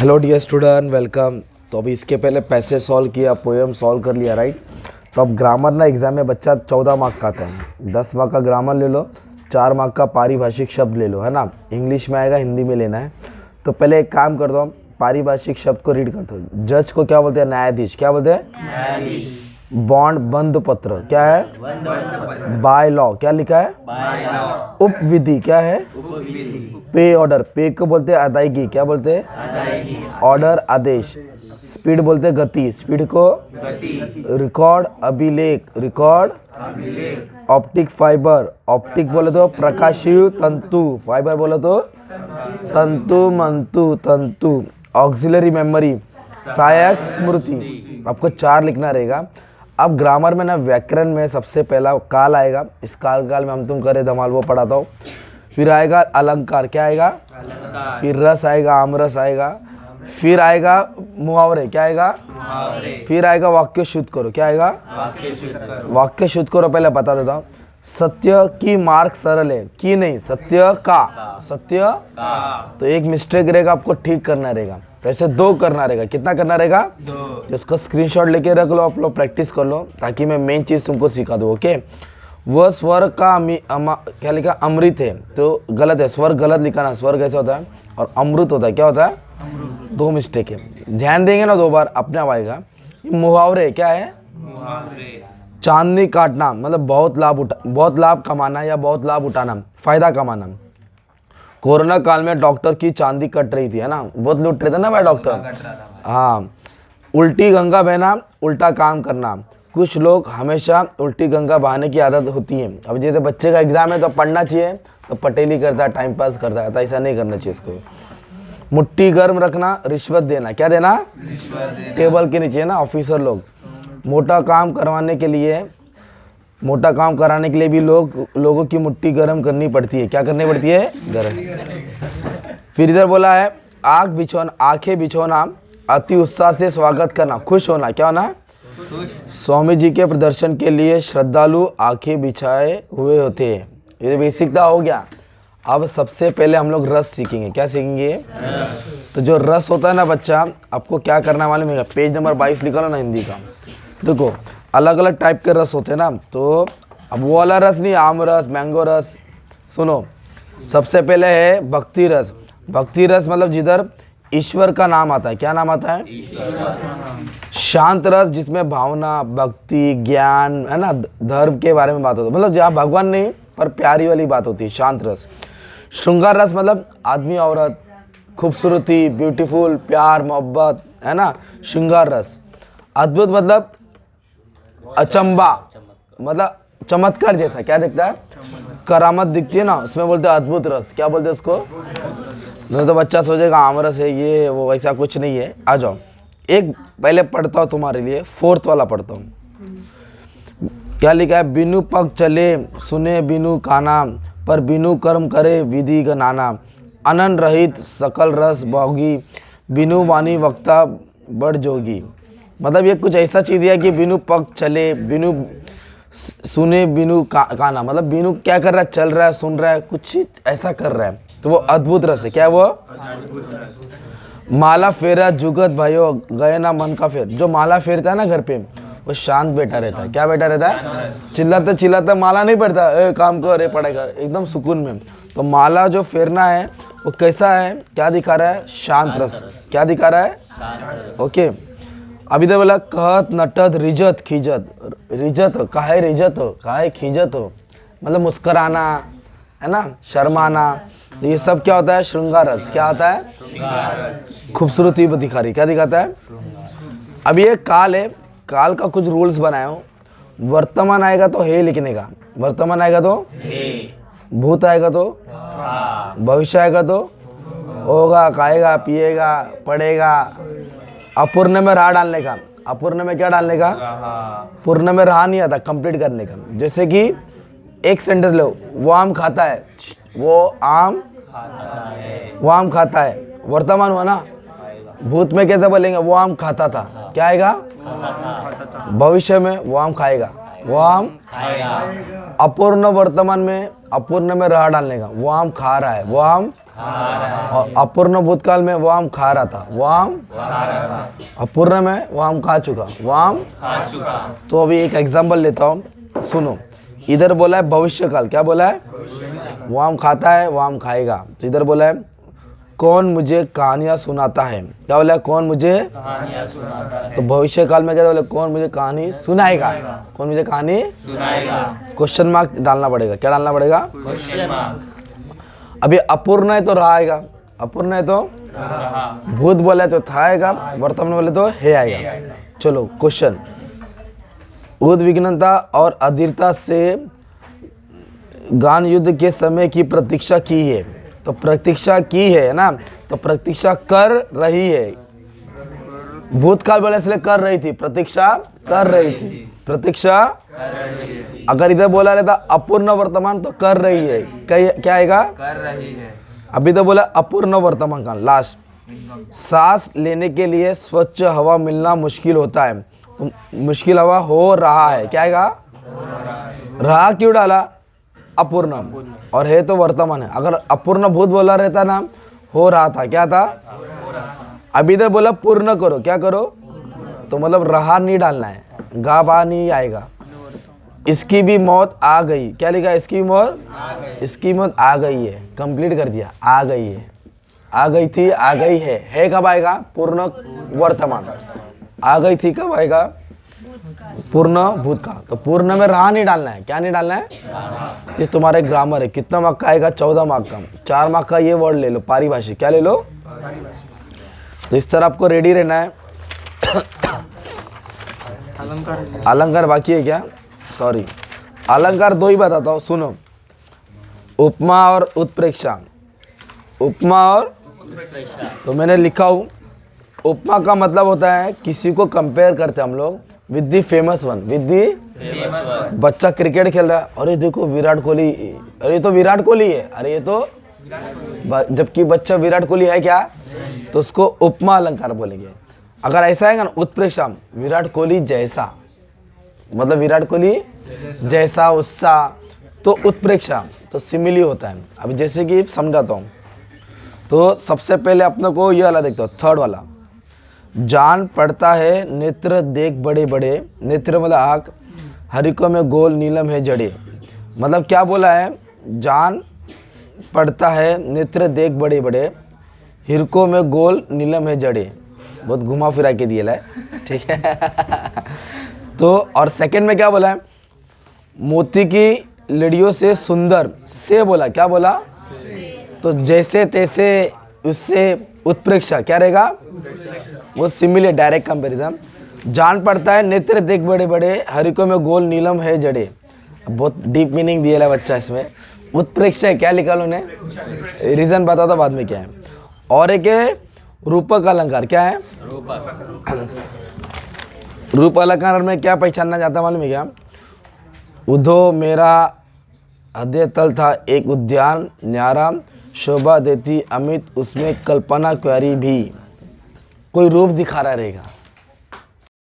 Hello dear student, welcome. तो अभी इसके पहले पैसे सॉल्व किया, पोएम सॉल्व कर लिया, राइट। तो अब ग्रामर ना एग्जाम में बच्चा 14 मार्क का आता है। 10 मार्क का ग्रामर ले लो, 4 मार्क का पारिभाषिक शब्द ले लो, है ना। इंग्लिश में आएगा, हिंदी में लेना है। तो पहले एक काम कर दो, पारिभाषिक शब्द को रीड कर दो। जज को क्या बोलते हैं? न्यायाधीश। क्या बोलते हैं? बॉन्ड, बंद पत्र। क्या है? By law. क्या लिखा है? उपविधि। क्या है? पे ऑर्डर। पे को बोलते हैं अदायगी। क्या बोलते हैं? ऑर्डर, आदेश। स्पीड बोलते हैं गति। स्पीड को रिकॉर्ड, अभिलेख। Record, optic fibre. ऑप्टिक बोले तो प्रकाशीय तंतु। फाइबर बोले तो तंतु मंतु तंतु। ऑक्सिलरी मेमोरी, सहायक स्मृति। आपको 4 लिखना रहेगा। अब ग्रामर में ना व्याकरण में सबसे पहला काल आएगा। इस काल में हम तुम करे धमाल वो पढ़ाता हूँ। फिर आएगा अलंकार। क्या आएगा? फिर रस आएगा, आमरस आएगा। फिर आएगा मुहावरे। क्या आएगा? फिर आएगा वाक्य शुद्ध करो। क्या आएगा? वाक्य शुद्ध करो। पहले बता देता हूँ। सत्य की मार्ग सरल है, की नहीं, सत्य का। सत्य तो एक मिस्टेक रहेगा, आपको ठीक करना रहेगा। तो ऐसे 2 करना रहेगा। कितना करना रहेगा? 2। इसका स्क्रीनशॉट लेके रख लो, आप लोग प्रैक्टिस कर लो, ताकि मैं मेन चीज़ तुमको सिखा दूँ। ओके। वह स्वर का क्या लिखा? अमृत है, तो गलत है। स्वर गलत लिखा ना। स्वर कैसे होता है? और अमृत होता है। क्या होता है? 2 मिस्टेक है। ध्यान देंगे ना 2 बार, अपने आप आएगा। मुहावरे क्या है? चांदनी काटना मतलब बहुत लाभ कमाना या बहुत लाभ उठाना, फायदा कमाना। कोरोना काल में डॉक्टर की चांदी कट रही थी, है ना। बहुत लूट रहे थे ना भाई डॉक्टर। हाँ। उल्टी गंगा बहना, उल्टा काम करना। कुछ लोग हमेशा उल्टी गंगा बहाने की आदत होती है। अब जैसे बच्चे का एग्जाम है तो पढ़ना चाहिए, तो पटेली करता है, टाइम पास करता है, तो ऐसा नहीं करना चाहिए इसको। मुट्ठी गर्म रखना, रिश्वत देना। क्या देना? टेबल के नीचे ना ऑफिसर लोग। मोटा काम कराने के लिए भी लोगों की मुट्ठी गर्म करनी पड़ती है। क्या करनी पड़ती है? गर्म। फिर इधर बोला है आंखें बिछोना, अति उत्साह से स्वागत करना, खुश होना। क्या होना? स्वामी जी के प्रदर्शन के लिए श्रद्धालु आंखें बिछाए हुए होते हैं। ये बेसिकता हो गया। अब सबसे पहले हम लोग रस सीखेंगे। क्या सीखेंगे? तो जो रस होता है ना बच्चा, आपको क्या करना मालूम है? पेज नंबर 22 लिखा लो ना हिंदी का। देखो अलग अलग टाइप के रस होते हैं ना। तो अब वो वाला रस नहीं, आम रस, मैंगो रस। सुनो, सबसे पहले है भक्ति रस। भक्ति रस मतलब जिधर ईश्वर का नाम आता है। क्या नाम आता है? शांत रस, जिसमें भावना, भक्ति, ज्ञान, है ना, धर्म के बारे में बात होती है। मतलब जहाँ भगवान नहीं पर प्यारी वाली बात होती है, शांत रस। श्रृंगार रस मतलब आदमी औरत, खूबसूरती, ब्यूटीफुल, प्यार, मोहब्बत, है ना, श्रृंगार रस। अद्भुत मतलब अचंबा, मतलब चमत्कार जैसा। क्या दिखता है? करामत दिखती है ना, उसमें बोलते हैं अद्भुत रस। क्या बोलते हैं उसको? नहीं तो बच्चा सोचेगा आमरस है ये वो, वैसा कुछ नहीं है। आ जाओ, एक पहले पढ़ता हूँ तुम्हारे लिए, 4th वाला पढ़ता हूँ। क्या लिखा है? बिनु पग चले, सुने बिनु काना, पर बिनु कर्म करे विधि का नाना। अनन रहित सकल रस भोगी, बिनु वाणी वक्ता बड़ जोगी। मतलब ये कुछ ऐसा चीज़ है कि बिनु पग चले, बिनु सुने, बिनु काना, मतलब बिनु क्या कर रहा है? चल रहा है, सुन रहा है, कुछ ऐसा कर रहा है, तो वो अद्भुत रस है। क्या है वो? माला फेरा जुगत भयो, गए ना मन का फेर। जो माला फेरता है ना घर पे, वो शांत बैठा रहता है। क्या बैठा रहता है? चिल्लाता माला नहीं पड़ता, ए काम कर, पढ़ाई कर, एकदम सुकून में। तो माला जो फेरना है वो कैसा है? क्या दिखा रहा है? शांत रस। क्या दिखा रहा है? ओके। अभी तो बोला कहत नटत रिजत खिजत। रिजत हो, काहे रिजत हो, काहे खिजत हो, मतलब मुस्कराना, है ना, शर्माना। तो ये सब क्या होता है? श्रृंगार रस। क्या होता है? खूबसूरती दिखा रही। क्या दिखाता है? अब ये काल है, काल का कुछ रूल्स बनाए हो। वर्तमान आएगा तो हे लिखने का, वर्तमान आएगा तो हे, भूत आएगा तो भविष्य आएगा तो होगा, खाएगा, पिएगा, पढ़ेगा। अपूर्ण में रहा डालने का। अपूर्ण में क्या डालने का? पूर्ण में रहा नहीं आता, कंप्लीट करने का। जैसे कि एक सेंटेंस लो, वो आम खाता है, वो आम खाता है, वर्तमान हुआ ना। भूत में कैसे बोलेंगे? वो आम खाता था। क्या आएगा? भविष्य में वो आम खाएगा, वो आम खाएगा। अपूर्ण वर्तमान में, अपूर्ण में रहा डालने का, वो आम खा रहा है, वो आम और अपूर्ण भूतकाल में वो आम खा रहा था, वो आम अपूर्ण में वो आम खा चुका, वो आम तो अभी एक एग्जांपल लेता हूँ, सुनो। इधर बोला है भविष्य काल, क्या बोला है? वो आम खाता है, वो आम खाएगा। तो इधर बोला है कौन मुझे कहानियां सुनाता है, क्या बोला है? कौन मुझे कहानियां सुनाता है। तो भविष्य काल में क्या बोला? कौन मुझे कहानी सुनाएगा, कौन मुझे कहानी सुनाएगा। क्वेश्चन मार्क डालना पड़ेगा, क्या डालना पड़ेगा? Question mark. अभी अपूर्ण है तो रहा आएगा, अपूर्ण है तो भूत बोले तो था आएगा, वर्तमान बोले तो है आएगा। चलो क्वेश्चन, उद्विग्नता और अधीरता से गान युद्ध के समय की प्रतीक्षा की है। तो प्रतीक्षा की है ना, तो प्रतीक्षा कर रही है। भूतकाल बोले इसलिए कर रही थी, प्रतीक्षा कर रही थी, प्रतीक्षा कर रही है। अगर इधर बोला रहता अपूर्ण वर्तमान तो कर रही है, क्या आएगा? कर रही है। अभी तो बोला अपूर्ण वर्तमान काल। लास्ट, सांस लेने के लिए स्वच्छ हवा मिलना मुश्किल होता है, तो मुश्किल हवा हो रहा है, क्या आएगा? रहा क्यों डाला? अपूर्ण, और है तो वर्तमान है। अगर अपूर्ण भूत बोला रहता ना, हो रहा था, क्या था? अभी तो बोला पूर्ण करो, क्या करो? तो मतलब रहा नहीं डालना है, गा बा नहीं आएगा। इसकी भी मौत आ गई, क्या लिखा? इसकी भी मौत, इसकी मौत आ गई है, कंप्लीट कर दिया, आ गई है, आ गई थी, आ गई है कब आएगा? पूर्ण वर्तमान। आ गई थी कब आएगा? पूर्ण भूतकाल। तो पूर्ण में रहा नहीं डालना है, क्या नहीं डालना है? ये तुम्हारे ग्रामर है। कितना मार्क का आएगा? 14 मार्क का। 4 मार्क का ये वर्ड ले लो, पारिभाषिक, क्या ले लो? तो इस तरह आपको रेडी रहना है। अलंकार बाकी है क्या? सॉरी, अलंकार 2 ही बताता हूँ, सुनो। उपमा और उत्प्रेक्षा, उपमा और, तो मैंने लिखा हूँ, उपमा का मतलब होता है किसी को कंपेयर करते हम लोग with the famous one, with the. बच्चा क्रिकेट खेल रहा है, अरे देखो विराट कोहली, अरे ये तो विराट कोहली है, अरे ये तो, जबकि बच्चा विराट कोहली है क्या, तो उसको उपमा अलंकार बोलेंगे। अगर ऐसा है ना उत्प्रेक्षा, विराट कोहली जैसा, मतलब विराट कोहली जैसा उससा, तो उत्प्रेक्षा तो सिमिली होता है। अभी जैसे कि समझाता हूँ, तो सबसे पहले अपने को ये वाला देखता हूँ, थर्ड वाला। जान पड़ता है नेत्र देख बड़े बड़े, नेत्र मतलब आँख, हरिको में गोल नीलम है जड़े। मतलब क्या बोला है? जान पड़ता है नेत्र देख बड़े बड़े, हिरको में गोल नीलम है जड़े। बहुत घुमा फिरा के दिया है, ठीक है। तो और सेकंड में क्या बोला है? मोती की लड़ियों से सुंदर, से बोला, क्या बोला? तो जैसे तैसे उससे उत्प्रेक्षा, क्या रहेगा? वो सिमिलर, डायरेक्ट कंपैरिजन। जान पड़ता है नेत्र देख बड़े बड़े, हरिको में गोल नीलम है जड़े। बहुत डीप मीनिंग दिया है बच्चा इसमें। उत्प्रेक्षा क्या लिखा उन्होंने? रीजन बता दो बाद में क्या है। और एक है रूपक अलंकार, क्या है? रूप अलंकार में क्या पहचानना चाहता मालूम है क्या? उधो मेरा हृदय तल था एक उद्यान न्यारा, शोभा देती अमित उसमें कल्पना क्यारी भी। कोई रूप दिखा रहा रहेगा,